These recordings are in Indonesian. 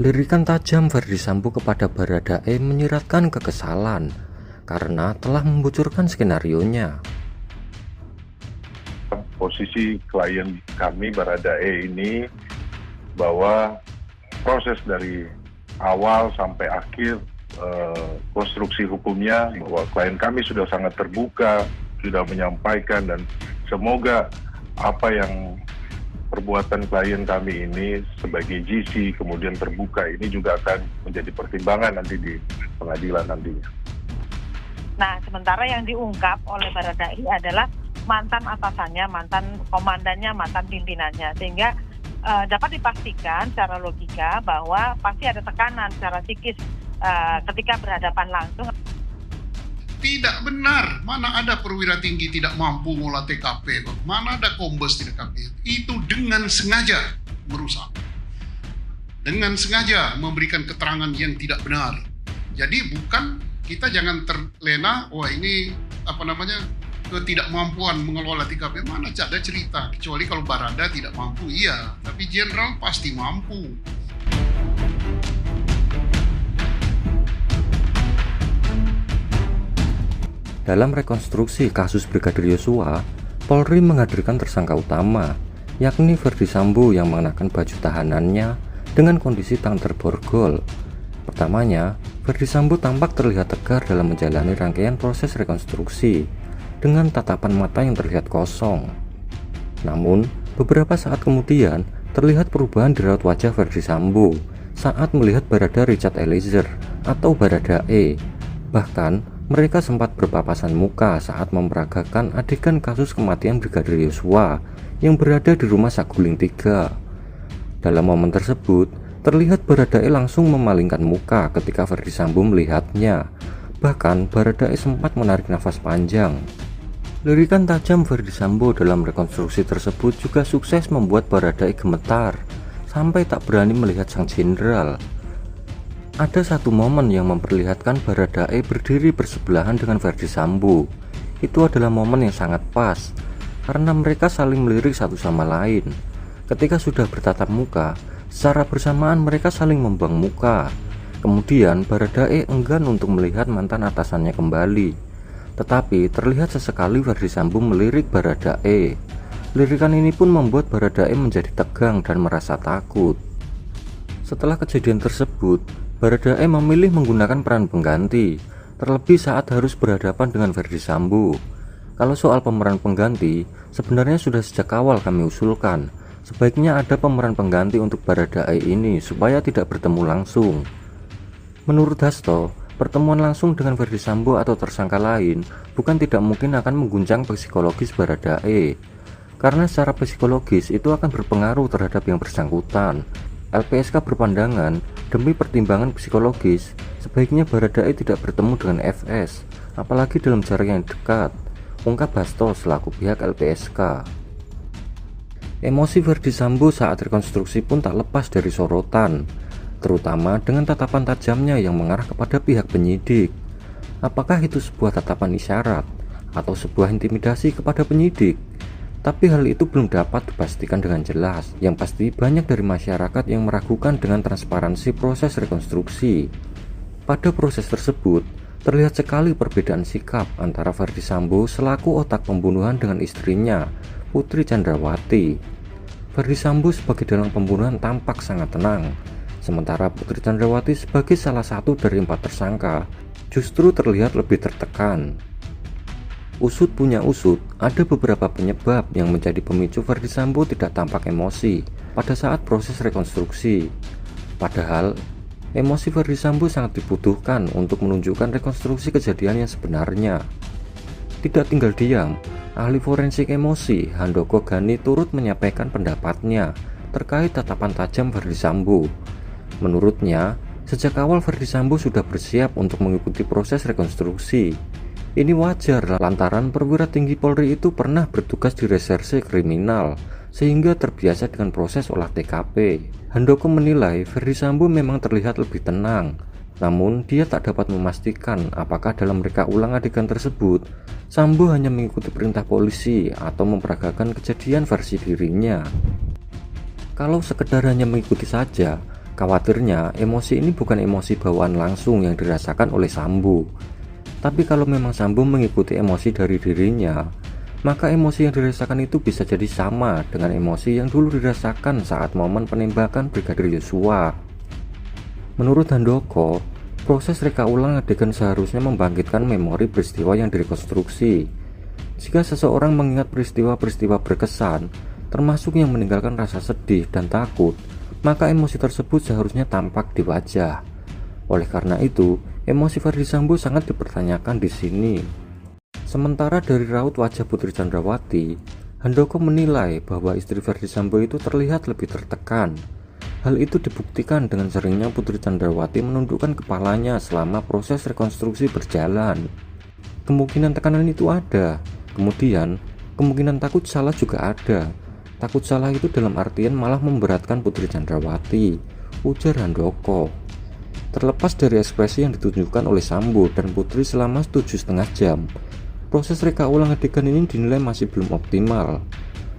Lirikan tajam Verdi Sambo kepada Baradae menyiratkan kekesalan karena telah membocorkan skenarionya. Posisi klien kami Baradae ini bahwa proses dari awal sampai akhir konstruksi hukumnya, bahwa klien kami sudah sangat terbuka, sudah menyampaikan, dan semoga apa yang perbuatan klien kami ini sebagai GC kemudian terbuka ini juga akan menjadi pertimbangan nanti di pengadilan nantinya. Nah, sementara yang diungkap oleh Baradae adalah mantan atasannya, mantan komandannya, mantan pimpinannya, sehingga dapat dipastikan secara logika bahwa pasti ada tekanan secara psikis ketika berhadapan langsung. Tidak benar, mana ada perwira tinggi tidak mampu mengolah TKP, mana ada kombes di TKP. Itu dengan sengaja merusak, dengan sengaja memberikan keterangan yang tidak benar. Jadi bukan, kita jangan terlena, wah ini ketidakmampuan mengelola TKP, mana ada cerita, kecuali kalau Barada tidak mampu, iya, tapi jenderal pasti mampu. Dalam rekonstruksi kasus Brigadir Yosua, Polri menghadirkan tersangka utama, yakni Verdi Sambo yang mengenakan baju tahanannya dengan kondisi tangan terborgol. Pertamanya, Verdi Sambo tampak terlihat tegar dalam menjalani rangkaian proses rekonstruksi dengan tatapan mata yang terlihat kosong. Namun, beberapa saat kemudian terlihat perubahan di raut wajah Verdi Sambo saat melihat Barada Richard Eliezer atau Baradae. Bahkan, mereka sempat berpapasan muka saat memperagakan adegan kasus kematian Brigadir Yosua yang berada di rumah Saguling 3. Dalam momen tersebut, terlihat Baradae langsung memalingkan muka ketika Verdi Sambo melihatnya. Bahkan, Baradae sempat menarik nafas panjang. Lirikan tajam Verdi Sambo dalam rekonstruksi tersebut juga sukses membuat Baradae gemetar sampai tak berani melihat sang jenderal. Ada satu momen yang memperlihatkan Baradae berdiri bersebelahan dengan Verdi Sambo. Itu adalah momen yang sangat pas, karena mereka saling melirik satu sama lain. Ketika sudah bertatap muka, secara bersamaan mereka saling membuang muka. Kemudian Baradae enggan untuk melihat mantan atasannya kembali. Tetapi terlihat sesekali Verdi Sambo melirik Baradae. Lirikan ini pun membuat Baradae menjadi tegang dan merasa takut. Setelah kejadian tersebut, Baradae memilih menggunakan peran pengganti, terlebih saat harus berhadapan dengan Verdi Sambo. Kalau soal pemeran pengganti, sebenarnya sudah sejak awal kami usulkan, sebaiknya ada pemeran pengganti untuk Baradae ini supaya tidak bertemu langsung. Menurut Hasto, pertemuan langsung dengan Verdi Sambo atau tersangka lain bukan tidak mungkin akan mengguncang psikologis Baradae, karena secara psikologis itu akan berpengaruh terhadap yang bersangkutan. LPSK berpandangan, demi pertimbangan psikologis, sebaiknya Baradae tidak bertemu dengan FS, apalagi dalam jarak yang dekat, ungkap Hasto selaku pihak LPSK. Emosi Verdi Sambo saat rekonstruksi pun tak lepas dari sorotan, terutama dengan tatapan tajamnya yang mengarah kepada pihak penyidik. Apakah itu sebuah tatapan isyarat atau sebuah intimidasi kepada penyidik? Tapi hal itu belum dapat dipastikan dengan jelas. Yang pasti banyak dari masyarakat yang meragukan dengan transparansi proses rekonstruksi. Pada proses tersebut, terlihat sekali perbedaan sikap antara Verdi Sambo selaku otak pembunuhan dengan istrinya, Putri Chandrawati. Verdi Sambo sebagai dalang pembunuhan tampak sangat tenang, sementara Putri Chandrawati sebagai salah satu dari 4 tersangka justru terlihat lebih tertekan. Usut punya usut, ada beberapa penyebab yang menjadi pemicu Verdi Sambo tidak tampak emosi pada saat proses rekonstruksi. Padahal, emosi Verdi Sambo sangat dibutuhkan untuk menunjukkan rekonstruksi kejadian yang sebenarnya. Tidak tinggal diam, ahli forensik emosi Handoko Gani turut menyampaikan pendapatnya terkait tatapan tajam Verdi Sambo. Menurutnya, sejak awal Verdi Sambo sudah bersiap untuk mengikuti proses rekonstruksi. Ini wajar lantaran perwira tinggi Polri itu pernah bertugas di reserse kriminal, sehingga terbiasa dengan proses olah TKP. Handoko menilai Verdi Sambo memang terlihat lebih tenang, namun dia tak dapat memastikan apakah dalam reka ulang adegan tersebut Sambo hanya mengikuti perintah polisi atau memperagakan kejadian versi dirinya. Kalau sekedar hanya mengikuti saja, Khawatirnya emosi ini bukan emosi bawaan langsung yang dirasakan oleh Sambo. Tapi kalau memang Sambo mengikuti emosi dari dirinya, maka emosi yang dirasakan itu bisa jadi sama dengan emosi yang dulu dirasakan saat momen penembakan Brigadir Yosua. Menurut Handoko, proses reka ulang adegan seharusnya membangkitkan memori peristiwa yang direkonstruksi. Jika seseorang mengingat peristiwa-peristiwa berkesan, termasuk yang meninggalkan rasa sedih dan takut, maka emosi tersebut seharusnya tampak di wajah. Oleh karena itu, emosi Ferdy Sambo sangat dipertanyakan di sini. Sementara dari raut wajah Putri Chandrawati, Handoko menilai bahwa istri Ferdy Sambo itu terlihat lebih tertekan. Hal itu dibuktikan dengan seringnya Putri Chandrawati menundukkan kepalanya selama proses rekonstruksi berjalan. Kemungkinan tekanan itu ada, kemudian kemungkinan takut salah juga ada. Takut salah itu dalam artian malah memberatkan Putri Chandrawati, ujar Handoko. Terlepas dari ekspresi yang ditunjukkan oleh Sambo dan Putri selama 7,5 jam, proses reka ulang adegan ini dinilai masih belum optimal.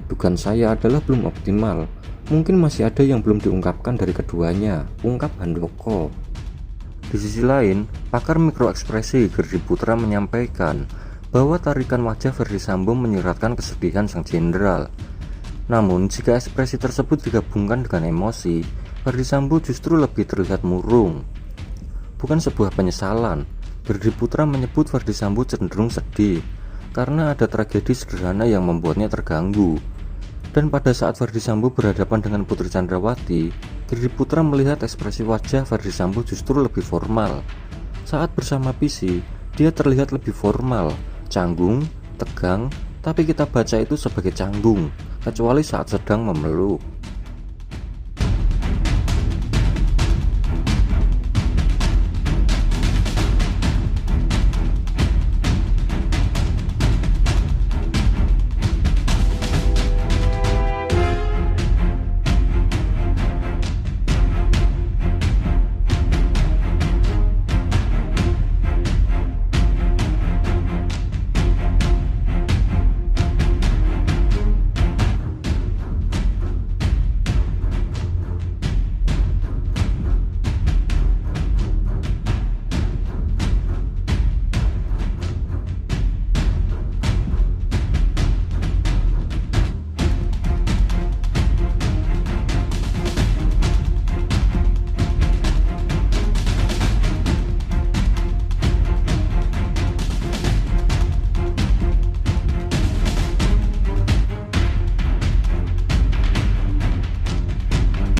Dugaan saya adalah belum optimal, mungkin masih ada yang belum diungkapkan dari keduanya, ungkap Handoko. Di sisi lain, pakar mikroekspresi Gerdi Putra menyampaikan bahwa tarikan wajah Ferdy Sambo menyiratkan kesedihan sang jenderal. Namun, jika ekspresi tersebut digabungkan dengan emosi, Ferdy Sambo justru lebih terlihat murung. Bukan sebuah penyesalan, Gerdi Putra menyebut Ferdy Sambo cenderung sedih karena ada tragedi sederhana yang membuatnya terganggu. Dan pada saat Ferdy Sambo berhadapan dengan Putri Chandrawati, Gerdi Putra melihat ekspresi wajah Ferdy Sambo justru lebih formal. Saat bersama PC, dia terlihat lebih formal, canggung, tegang, tapi kita baca itu sebagai canggung, kecuali saat sedang memeluk.